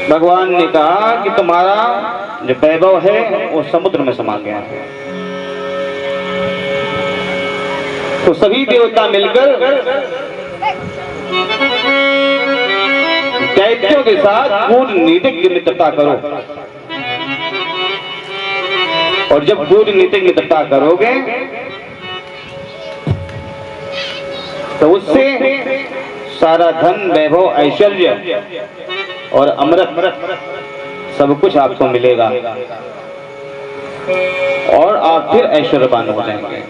भगवान ने कहा कि तुम्हारा जो वैभव है वो समुद्र में समा गया है। तो सभी देवता मिलकर दैत्यों के साथ कूटनीतिक मित्रता करो, और जब कूटनीतिक मित्रता करोगे तो उससे सारा धन, वैभव, ऐश्वर्य और अमृत सब कुछ आपको मिलेगा और आप फिर ऐश्वर्यवान हो जाएंगे।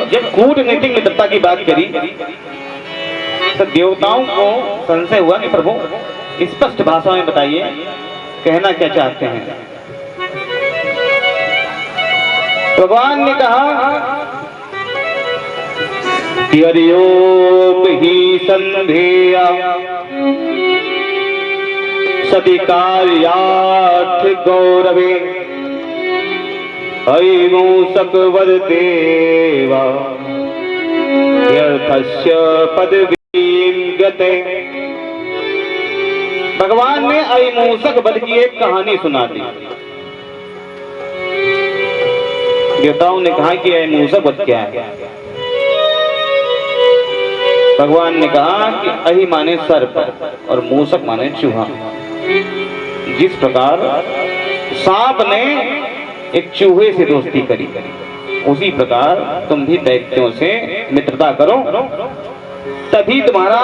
जब कूटनीतिक मित्रता की बात करी तो देवताओं को संशय हुआ कि प्रभु स्पष्ट भाषा में बताइए, कहना क्या चाहते हैं। भगवान ने कहा कि हरिओम ही संधेया सति कार्यार्थ गौरवे मूषक वर देवा यर्थस्य पदवीं गते। भगवान ने अहिमूषक वध की एक कहानी सुना दी। देवताओं ने कहा कि अहिमूषक वध क्या है। भगवान ने कहा कि अहि माने सर्प और मूषक माने चूहा। जिस प्रकार सांप ने एक चूहे से दोस्ती करी, उसी प्रकार तुम भी दैत्यों से मित्रता करो, तभी तुम्हारा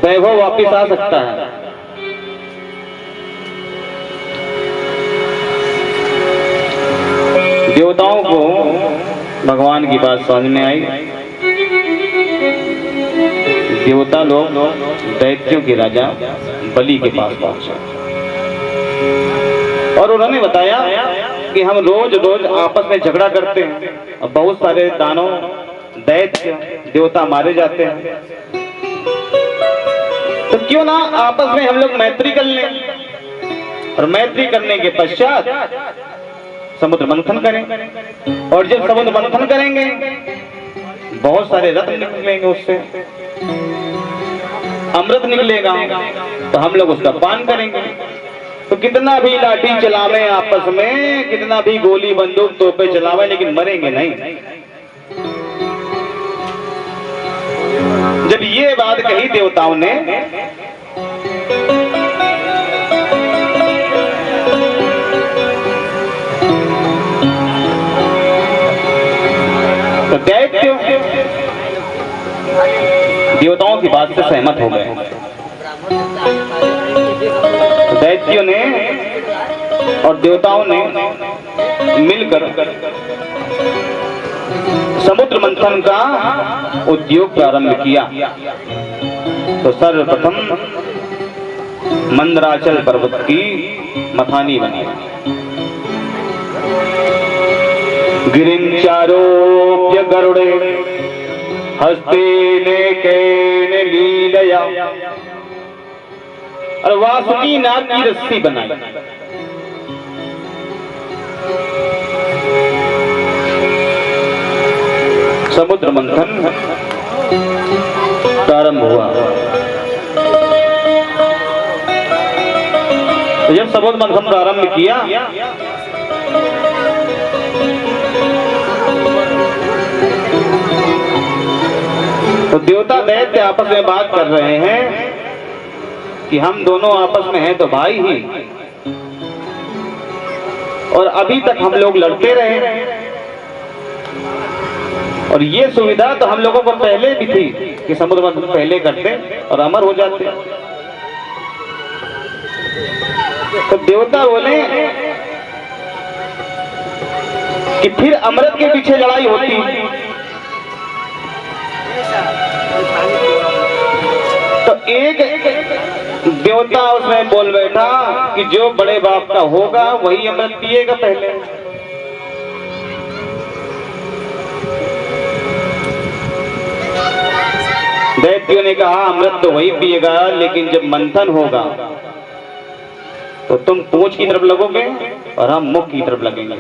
वैभव वापिस आ सकता है। देवताओं को भगवान की बात समझ में आई। देवता लोग दैत्यों के राजा बलि के पास पहुंचे और उन्होंने बताया कि हम रोज रोज आपस में झगड़ा करते हैं और बहुत सारे दानव, दैत्य, देवता मारे जाते हैं, तो क्यों ना आपस में हम लोग मैत्री कर लें, और मैत्री करने के पश्चात समुद्र मंथन करें, और जब समुद्र मंथन करेंगे बहुत सारे रत्न निकलेंगे, उससे अमृत निकलेगा, तो हम लोग उसका पान करेंगे। तो कितना भी लाठी चलावे आपस में, कितना भी गोली बंदूक तोपे चलावे, लेकिन मरेंगे नहीं। जब ये बात कही देवताओं ने तो दैत्य देवताओं की बात से सहमत हो गए। दैत्यों ने और देवताओं ने मिलकर समुद्र मंथन का उद्योग प्रारंभ किया। तो सर्वप्रथम मंदराचल पर्वत की मथानी बनी। गिरिंचारोप्य गरुड़े हस्तेन केन लीलया, और वासुकी नाग की रस्सी बनाई। समुद्र मंथन प्रारंभ हुआ। तो जब समुद्र मंथन प्रारंभ किया तो देवता दैत्य आपस में बात कर रहे हैं कि हम दोनों आपस में हैं तो भाई ही, और अभी तक हम लोग लड़ते रहे, और ये सुविधा तो हम लोगों को पहले भी थी कि समुद्र मंथन पहले करते और अमर हो जाते। तो देवता बोले कि फिर अमृत के पीछे लड़ाई होती, तो एक देवता उसमें बोल बैठा कि जो बड़े बाप का होगा वही अमृत पिएगा पहले। दैत्यों ने कहा अमृत तो वही पिएगा, लेकिन जब मंथन होगा तो तुम पूंछ की तरफ लगोगे और हम मुख की तरफ लगेंगे।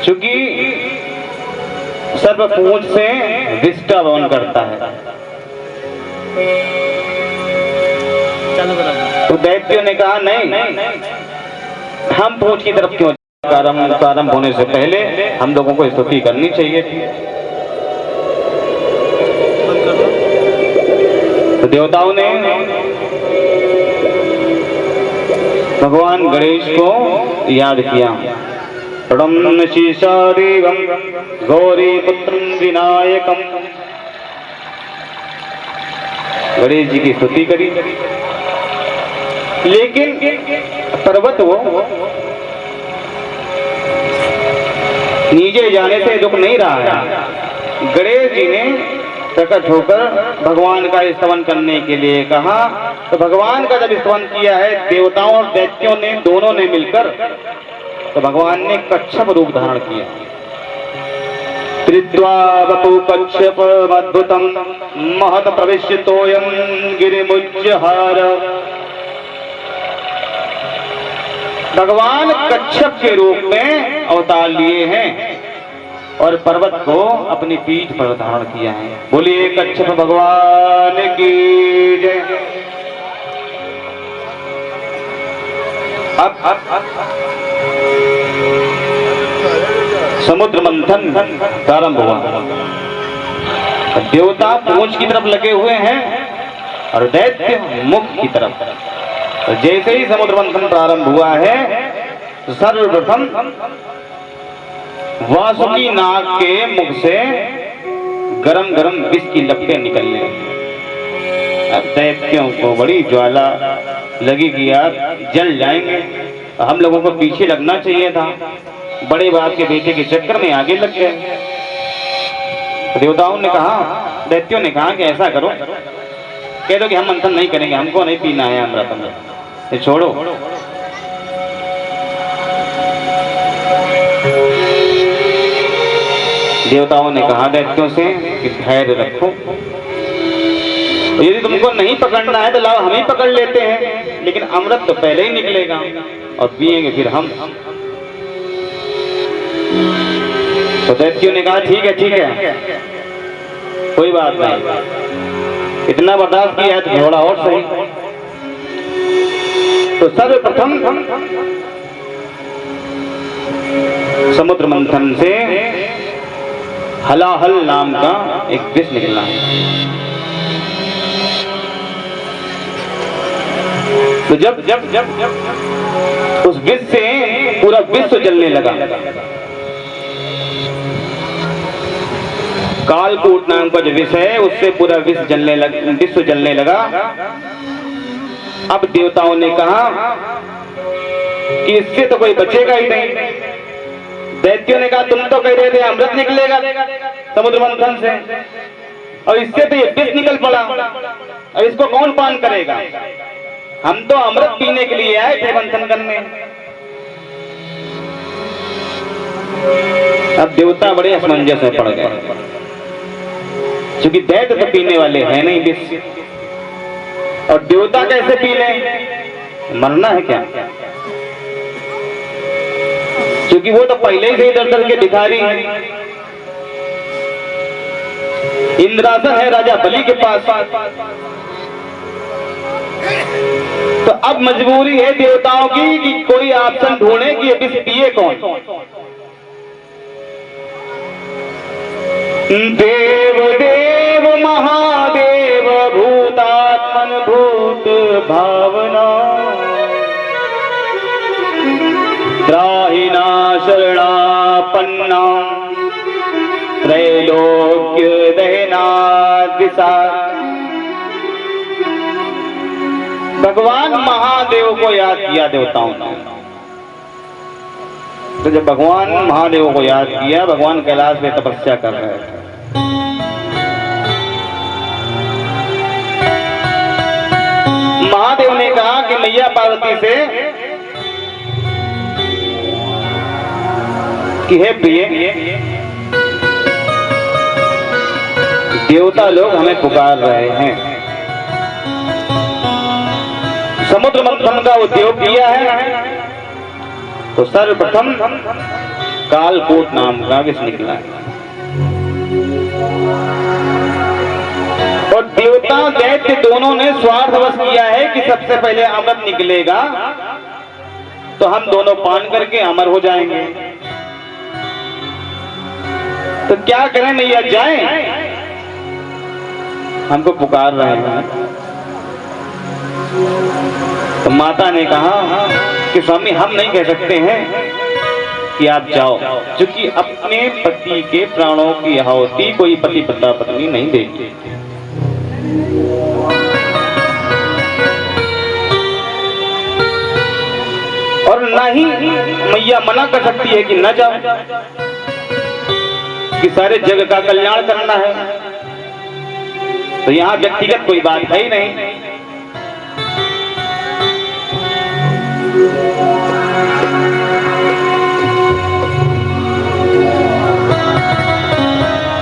क्योंकि सर्प पूंछ से विष का वहन करता है। तो दैत्यों ने कहा नहीं, हम पूंछ की तरफ क्यों? प्रारंभ होने से पहले हम लोगों को स्तुति करनी चाहिए थी। तो देवताओं ने भगवान गणेश को याद किया। प्रणम्य शीशादेवं गौरी पुत्रं विनायकं, गणेश जी की स्तुति करी। लेकिन पर्वत वो नीचे जाने से रुक नहीं रहा है। गणेश जी ने प्रकट होकर भगवान का स्तवन करने के लिए कहा। तो भगवान का जब स्तवन किया है देवताओं और दैत्यों ने, दोनों ने मिलकर, तो भगवान ने कच्छप रूप धारण किया। त्रिद्वा वपु कच्छप अद्भुतम महत प्रविश्य तोयं गिरिमुज्जहार। भगवान कच्छप के रूप में अवतार लिए हैं और पर्वत को अपनी पीठ पर धारण किया है। बोलिए कच्छप भगवान की जय। अब समुद्र मंथन प्रारंभ हुआ। देवता पूंछ की तरफ लगे हुए हैं और दैत्य मुख की तरफ। जैसे ही समुद्र मंथन प्रारंभ हुआ है, सर्वप्रथम वासुकी नाग के मुख से गरम गरम विष की लपटें निकलने लगी। अब दैत्यों को बड़ी ज्वाला लगी कि यार जल जाएंगे, हम लोगों को पीछे लगना चाहिए था, बड़े बाप के बेटे के चक्कर में आगे लग गए। देवताओं ने कहा, दैत्यों ने कहा कि ऐसा करो, कह दो कि हम मंथन नहीं करेंगे, हमको नहीं पीना है अमृत, ये छोड़ो। देवताओं ने कहा दैत्यों से कि धैर्य रखो, यदि तुमको नहीं पकड़ना है तो लाओ हम ही पकड़ लेते हैं, लेकिन अमृत तो पहले ही निकलेगा और पिएंगे फिर हम। तो दैत्यों ने कहा ठीक है, कोई बात नहीं, इतना बर्दाश्त किया है तो थोड़ा और सही। तो सर्वप्रथम समुद्र मंथन से हलाहल नाम का एक विष निकला। तो जब उस विष से पूरा विश्व जलने लगा, कालकूट नाम का जो विष है उससे पूरा विश्व जलने लगा। अब देवताओं ने कहा कि इससे तो कोई बचेगा ही नहीं। दैत्यों ने कहा तुम तो कह रहे थे अमृत निकलेगा समुद्र मंथन से, और इससे तो ये विष निकल पड़ा, अब इसको कौन पान करेगा? हम तो अमृत पीने के लिए आए थे मंथन करने। अब देवता बड़े असमंजस में पड़ गए, क्योंकि दैत्य तो पीने वाले हैं नहीं विष, और देवता कैसे पी लें? मरना है क्या? क्योंकि वो तो पहले ही दर के भिखारी हैं। इंद्रासन है राजा बलि के पास, तो अब मजबूरी है देवताओं की कि कोई ऑप्शन ढूंढे कि विष पिए कौन। देव देव महादेव भूतात्मन भूत भावना, त्राहिना शरणापन्ना त्रैलोक्य दहना दिशा। भगवान महादेव को याद किया देवताओं ने। तो जब भगवान महादेव को याद किया, भगवान कैलाश में तपस्या कर रहे थे। महादेव ने कहा कि मैया पार्वती से कि हे प्रिय, देवता लोग हमें पुकार रहे हैं, समुद्र मंथन का उद्योग किया है, तो सर्वप्रथम कालकूट नाम का विष निकला है। स्वार्थवश किया है कि सबसे पहले अमृत निकलेगा तो हम दोनों पान करके अमर हो जाएंगे। तो क्या करें मैया, जाएं? हमको पुकार रहे हैं। तो माता ने कहा कि स्वामी हम नहीं कह सकते हैं कि आप जाओ, क्योंकि अपने पति के प्राणों की आहुति कोई पति पत्नी नहीं देती। और ना ही मैया मना कर सकती है कि न जाओ, कि सारे जग का कल्याण करना है। तो यहां व्यक्तिगत कोई बात है ही नहीं।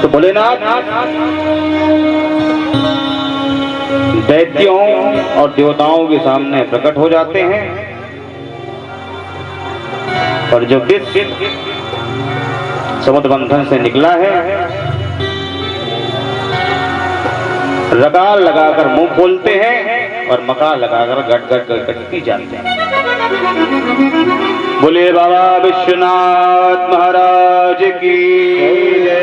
तो भोलेनाथ दैत्यों और देवताओं के सामने प्रकट हो जाते हैं और जो विष समुद्र मंथन से निकला है रगाल लगाकर मुंह खोलते हैं और मका लगाकर गट गट गट गट पी जाते हैं। बोले बाबा विश्वनाथ महाराज की जय।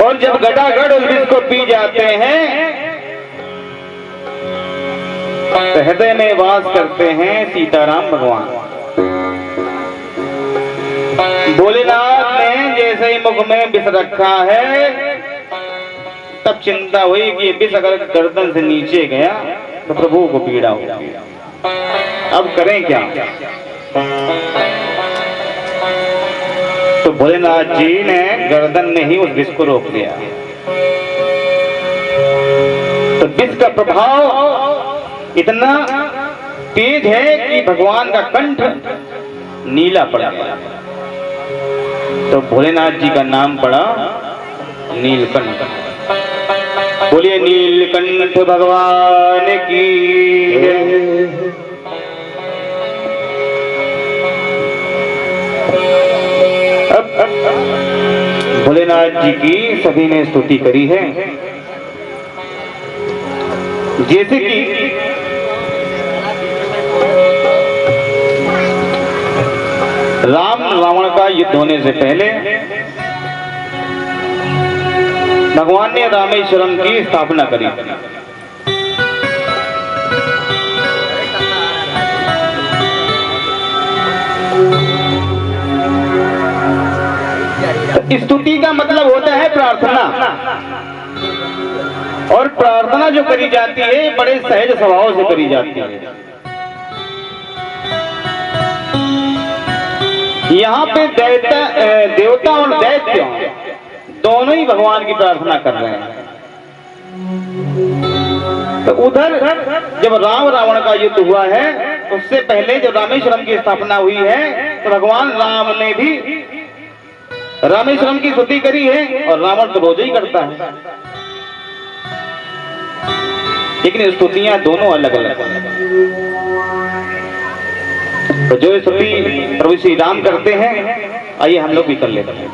और जब गटागट उस विष को पी जाते हैं तो हृदय में वास करते हैं सीताराम भगवान। भोलेनाथ ने जैसे ही मुख में विष रखा है तब चिंता हुई कि विष अगर गर्दन से नीचे गया तो प्रभु को पीड़ा होगी, अब करें क्या। तो भोलेनाथ जी ने गर्दन में ही उस विष को रोक लिया। तो विष का प्रभाव इतना तेज है कि भगवान का कंठ नीला पड़ गया। तो भोलेनाथ जी का नाम पड़ा नीलकंठ। बोलिए नीलकंठ भगवान की जय। भोलेनाथ जी की सभी ने स्तुति करी है। जैसे कि राम रावण का युद्ध होने से पहले भगवान ने रामेश्वरम की स्थापना करी। स्तुति का मतलब होता है प्रार्थना, और प्रार्थना जो करी जाती है बड़े सहज स्वभाव से करी जाती है। यहाँ पे देवता और दैत्य दोनों ही भगवान की प्रार्थना कर रहे हैं। तो उधर जब राम रावण का युद्ध हुआ है उससे पहले जब रामेश्वरम की स्थापना हुई है तो भगवान राम ने भी रामेश्वरम की स्तुति करी है, और रावण तो रोज ही करता है, लेकिन स्तुतियां दोनों अलग अलग हैं। तो जो स्तुति प्रभु श्री राम करते हैं आइए हम लोग भी कर लेते हैं।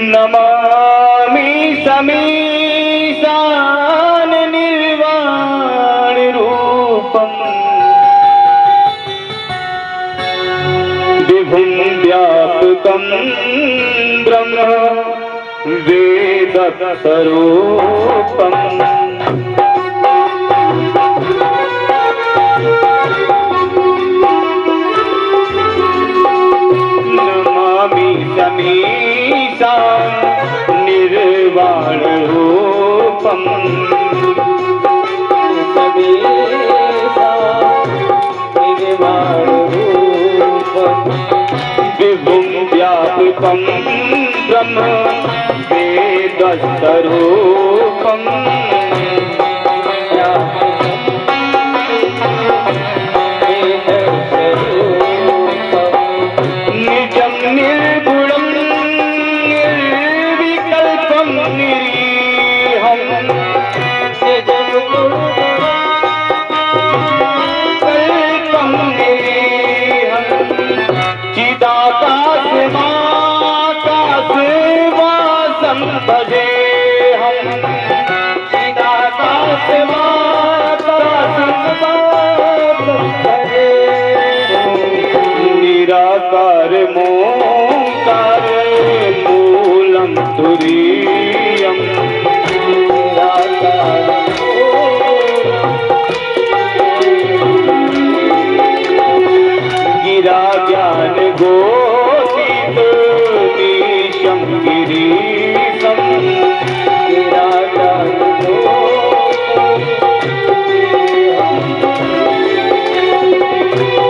नमामि समीशान निर्वाण रूपम विभुं व्यापकं ब्रह्म वेद स्वरूपम। नमामि समीशान निर्वाण रूपम निर्वाण रूपम विभुं व्यापकं ब्रह्म वेद स्वरूपम। निजं निर्गुणं निर्विकल्पं निरीहं कल्पं निरीहं चिदाकाश निराकार मोंकार मूलम तुरीयम निराकार गिरा ज्ञान गोतीत नीशम गिरीशम गिरा ज्ञान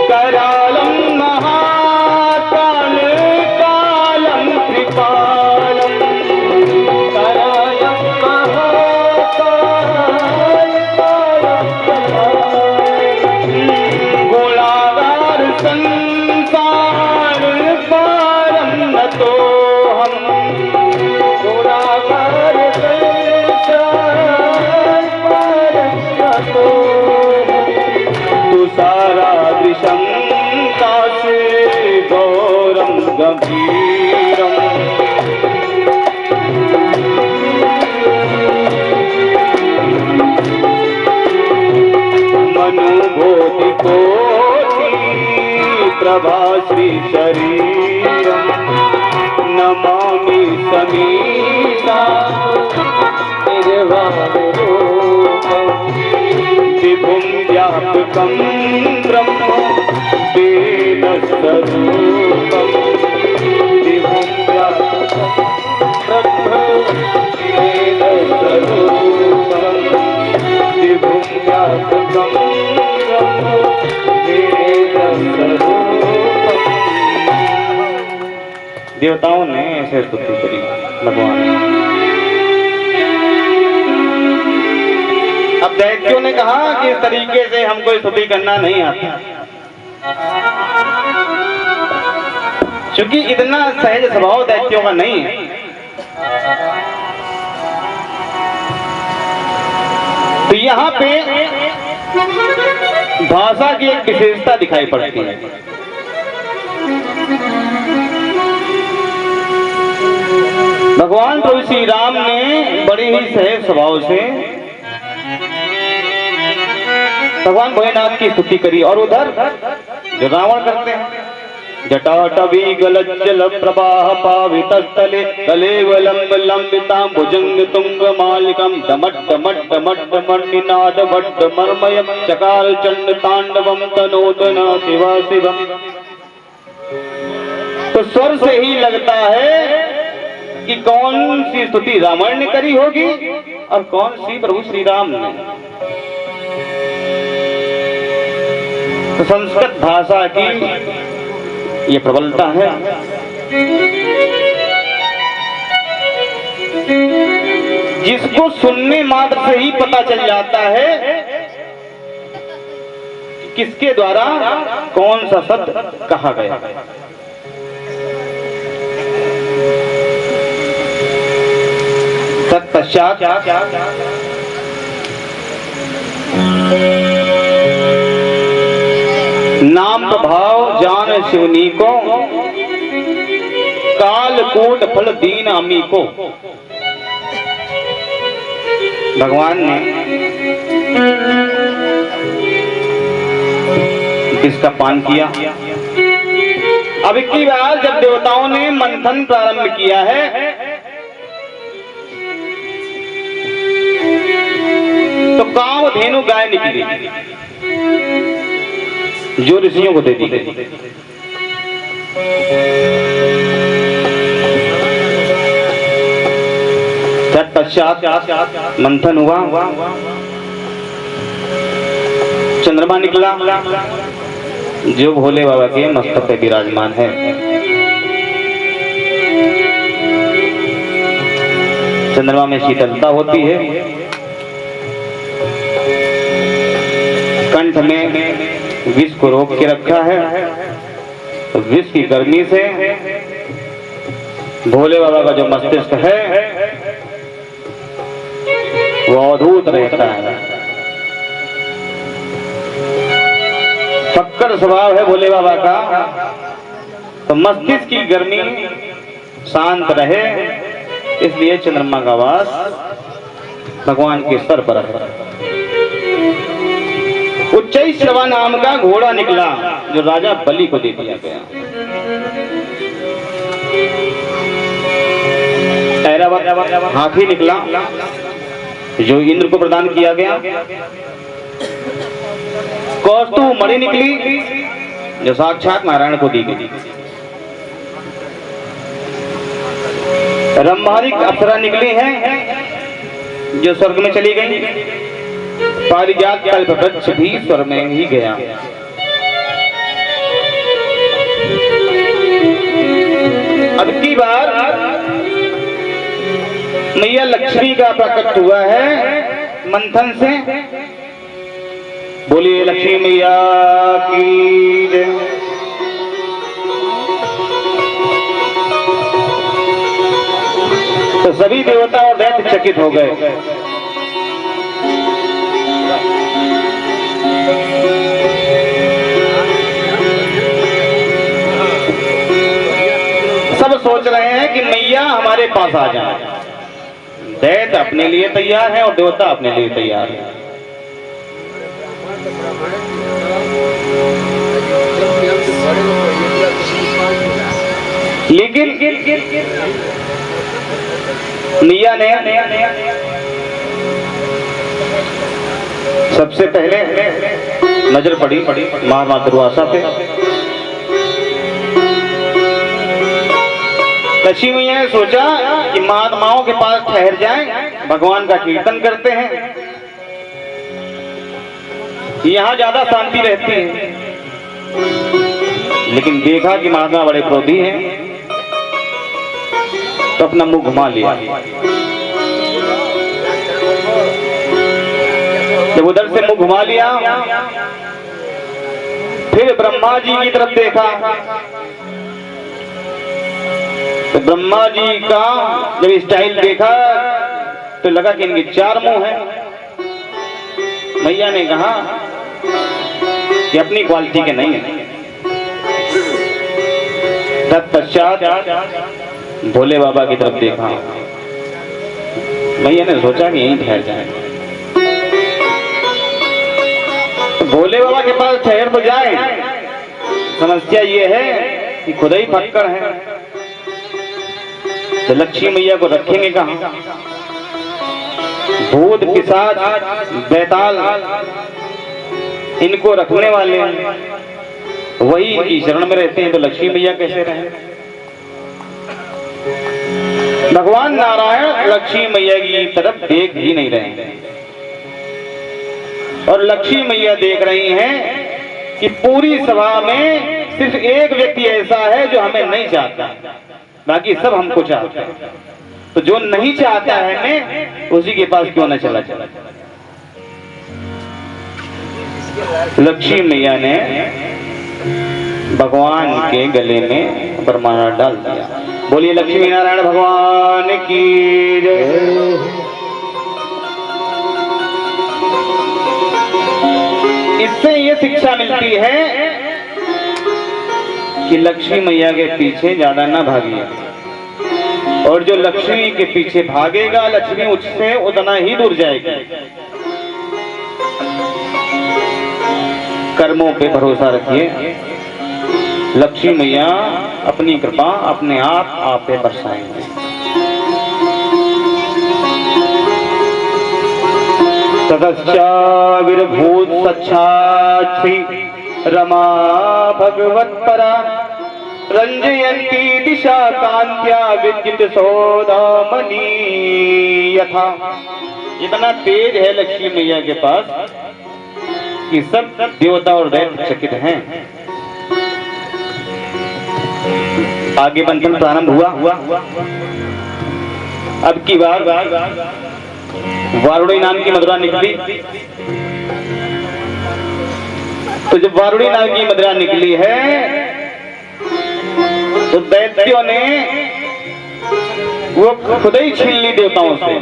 करालम महाकाल कालम कृपालम करालम महाकाल कालम गोलागार संसार पारम न तो हम गोलागार संसार पारम न तो तू सारा दिशंता से गौरम गंभीरम मनुभूति कोटि प्रभाश्री शरीरम नमामि समीता निर्वाणरूपम विभुं व्यापकं ब्रह्म वेदस्वरूपं विभुं व्यापकं ब्रह्म वेदस्वरूपं विभुं व्यापकं ब्रह्म वेदस्वरूपं। देवताओं ने ऐसे स्तुति करी भगवान। अब दैत्यों ने कहा कि इस तरीके से हमको स्तुति करना नहीं आता, क्योंकि इतना सहज स्वभाव दैत्यों का नहीं है। तो यहाँ पे भाषा की एक विशेषता दिखाई पड़ती है। भगवान प्रभु श्री राम ने बड़े ही सहज स्वभाव से भगवान भोलेनाथ की स्तुति करी, और उधर जो रावण करते हैं जटाटवी गलज्जल प्रवाह पावितस्थले कलेवलम लंबितां भुजंग तुंग मालिकम डमट डमट डमट डमट निनाद भट्ट मर्मयम चकार चंड तांडवम तनोदन शिवा शिवम। तो स्वर से ही लगता है कि कौन सी स्तुति रावण ने करी होगी और कौन सी प्रभु श्री राम ने। तो संस्कृत भाषा की ये प्रबलता है। जिसको सुनने मात्र से ही पता चल जाता है किसके द्वारा कौन सा शब्द कहा गया। तत्पश्चात नाम प्रभाव जान शिवनी को कालकूट फल दीन अमी को। भगवान ने इसका पान किया। अब इक्की बार जब देवताओं ने मंथन प्रारंभ किया है तो कामधेनु गाय निकली जो ऋषियों को दे दी गई। तत्पश्चात मंथन हुआ, चंद्रमा निकला जो भोले बाबा के मस्तक पे विराजमान है। चंद्रमा में शीतलता होती है, कंठ में विष को रोक के रखा है, तो विष की गर्मी से भोले बाबा का जो मस्तिष्क है वो अद्भुत रहता है। शक्कर स्वभाव है भोले बाबा का, तो मस्तिष्क की गर्मी शांत रहे, इसलिए चंद्रमा का वास भगवान के सर पर है। उच्चैश्रवा नाम का घोड़ा निकला जो राजा बलि को दे दिया गया। ऐरावत हाथी निकला जो इंद्र को प्रदान किया गया। कौस्तुभ मणि निकली जो साक्षात नारायण को दी गई। रंभारिक अप्सरा निकली हैं जो स्वर्ग में चली गई। पारिजात कल्पवृक्ष भी स्वर्ग में ही गया। अब की बार मैया लक्ष्मी का प्रकट हुआ है मंथन से। बोलिए लक्ष्मी मैया की जय। तो सभी देवता और दैत्य चकित हो गए। सब सोच रहे हैं कि मैया हमारे पास आ जाए। दैत्य अपने लिए तैयार है और देवता अपने लिए तैयार है। लेकिन मैया ने सबसे पहले नजर पड़ी माँ दुर्वासा पे। लक्ष्मी मैया ने सोचा कि महात्माओं के पास ठहर जाएं, भगवान का कीर्तन करते हैं, यहाँ ज्यादा शांति रहती है। लेकिन देखा कि महात्मा बड़े क्रोधी हैं तो अपना मुंह घुमा लिया। जब उधर से मुंह घुमा लिया फिर ब्रह्मा जी की तरफ देखा तो ब्रह्मा जी का जब स्टाइल देखा तो लगा कि इनके चार मुंह हैं। मैया ने कहा कि अपनी क्वालिटी के नहीं है। तत्पश्चात भोले बाबा की तरफ देखा। मैया ने सोचा कि यहीं ठहर जाए। तो भोले बाबा के पास ठहर तो जाए, समस्या ये है कि खुद ही फक्कड़ है। तो लक्ष्मी मैया को रखेंगे कहाँ? भूत पिशाच बैताल इनको रखने वाले वही इनकी शरण में रहते हैं, तो लक्ष्मी मैया कैसे रहे? भगवान नारायण लक्ष्मी मैया की तरफ देख ही नहीं रहे और लक्ष्मी मैया देख रही हैं कि पूरी सभा में सिर्फ एक व्यक्ति ऐसा है जो हमें नहीं चाहता, बाकी सब हमको चाहते हैं। तो जो नहीं चाहता है हमें, उसी के पास क्यों न चला चला। लक्ष्मी मैया ने भगवान के गले में वरमाला डाल दिया। बोलिए लक्ष्मी नारायण भगवान की जय। इससे ये शिक्षा मिलती है कि लक्ष्मी मैया के पीछे ज्यादा ना भागिए, और जो लक्ष्मी के पीछे भागेगा लक्ष्मी उससे उतना ही दूर जाएगी। कर्मों पे भरोसा रखिए, लक्ष्मी मैया अपनी कृपा अपने आप पे बरसाएंगे। ततश्चाविर्भूत सच्छाक्षी रमा भगवत्परा रंजयन्ती दिशा कांत्या विद्युत सौदामनी यथा। इतना तेज है लक्ष्मी मैया के पास कि सब देवता और दैत्य चकित हैं। आगे मंथन प्रारंभ हुआ। अब की बार वारुणी नाम की मदिरा निकली। तो जब वारुणी नाम की मदिरा निकली है तो दैत्यों ने वो खुद ही छीन ली देवताओं से।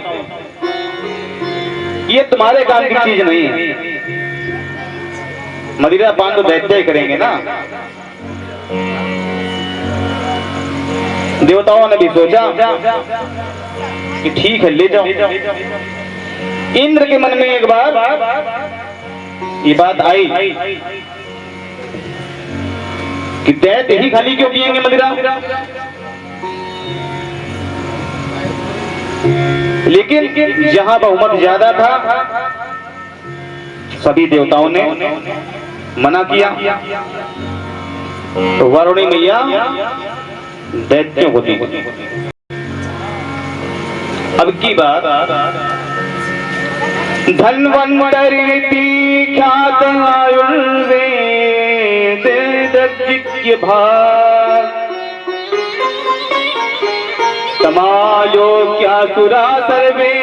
ये तुम्हारे काम की चीज नहीं है। मदिरा पान तो दैत्य ही करेंगे ना। देवताओं ने भी सोचा कि ठीक है ले जाओ। इंद्र के मन में एक बार ये बात आई कि दैत्य ही खाली क्यों पिएंगे मदिरा। लेकिन जहां बहुमत ज्यादा था सभी देवताओं ने मना किया, तो वरुणी मैया दैत्यों को दी। अब की बात धन्वंतरि ख्यात आयुर्वेद दज्जिज्ञ भाग समायो क्या सुरा सर्वे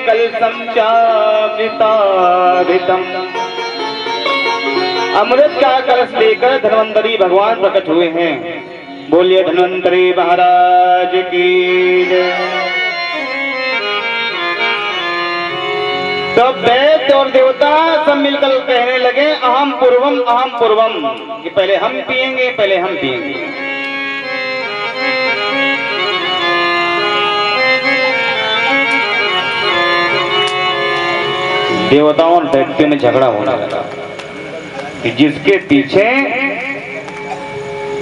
कलशं चामृताभितम्। अमृत का कलश लेकर धन्वंतरि भगवान प्रकट हुए हैं। बोलिए धन्वंतरि महाराज की जय। तो दैत्य और देवता सब मिलकर कहने लगे अहम पूर्वम कि पहले हम पिएंगे, पहले हम पिएंगे। देवताओं और दैत्यों में झगड़ा होने लगा कि जिसके पीछे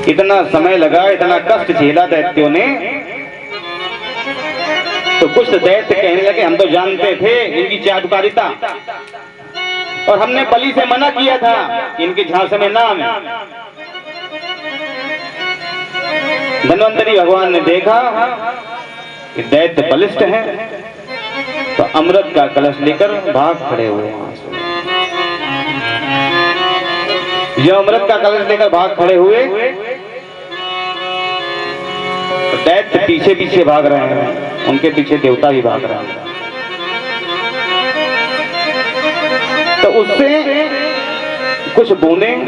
इतना समय लगा, इतना कष्ट झेला दैत्यों ने, तो कुछ दैत्य कहने लगे हम तो जानते थे इनकी चाटुकारिता और हमने बलि से मना किया था इनके झांसे में ना आवे। धन्वंतरि भगवान ने देखा कि दैत्य बलिष्ठ हैं, तो अमृत का कलश लेकर भाग खड़े हुए। जो अमृत का कलश लेकर भाग खड़े हुए, तो दैत्य पीछे पीछे भाग रहे हैं, उनके पीछे देवता भी भाग रहे हैं। तो उससे कुछ बूंदें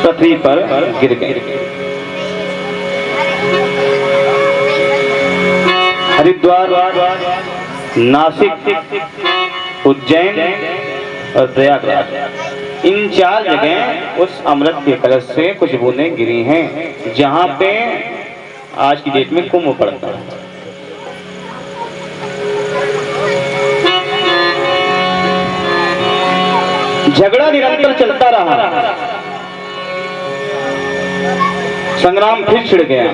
पृथ्वी पर गिर गई। हरिद्वार, नासिक, उज्जैन और प्रयागराज, इन 4 जगह उस अमृत के कलश से कुछ बूंदें गिरी हैं, जहां पे आज की डेट में कुंभ पड़ता है। झगड़ा निरंतर चलता रहा, संग्राम फिर छिड़ गया।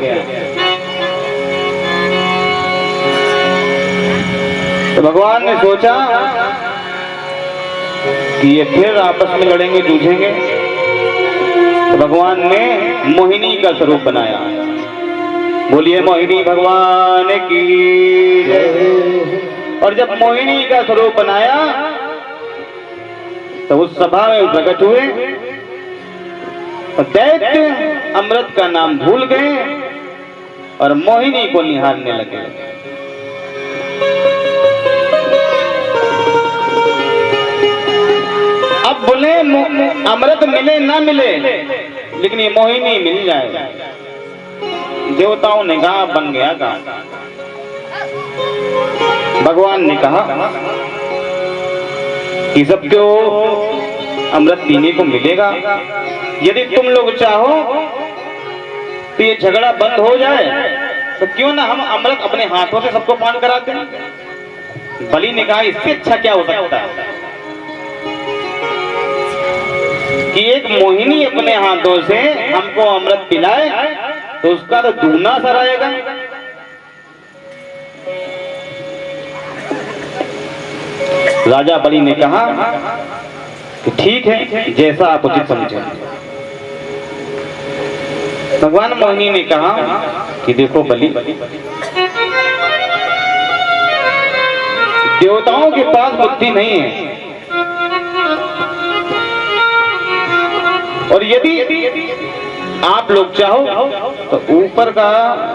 तो भगवान ने सोचा कि ये फिर आपस में लड़ेंगे, जूझेंगे। तो भगवान ने मोहिनी का स्वरूप बनाया। बोलिए मोहिनी भगवान की जय। और जब मोहिनी का स्वरूप बनाया तो उस सभा में प्रकट हुए, दैत्य अमृत का नाम भूल गए और मोहिनी को निहारने लगे। अब बोले अमृत मिले ना मिले, लेकिन ये मोहिनी मिल जाए। देवताओं ने कहा बन गया काम। भगवान ने कहा कि सबको अमृत पीने को मिलेगा, यदि तुम लोग चाहो तो ये झगड़ा बंद हो जाए, तो क्यों ना हम अमृत अपने हाथों से सबको पान कराते हैं। बलि ने कहा इससे अच्छा क्या हो सकता है कि एक मोहिनी अपने हाथों से हमको अमृत पिलाए, तो उसका तो दूना असर आएगा। राजा बलि ने कहा कि ठीक है, जैसा आप उचित समझें। भगवान मोहिनी ने कहा कि देखो बलि, देवताओं के पास बुद्धि नहीं है, और यदि आप लोग चाहो तो ऊपर का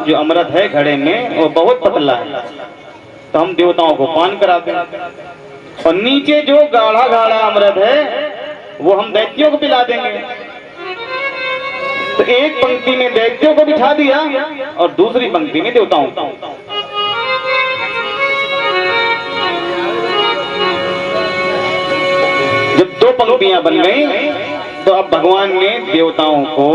जो अमृत है घड़े में वो बहुत पतला है, तो हम देवताओं को पान करा दें, और नीचे जो गाढ़ा गाढ़ा अमृत है वो हम दैत्यों को पिला देंगे। तो एक पंक्ति में दैत्यों को बिठा दिया और दूसरी पंक्ति में देवताओं को। जब 2 पंक्तियां बन गई, तो अब भगवान ने देवताओं को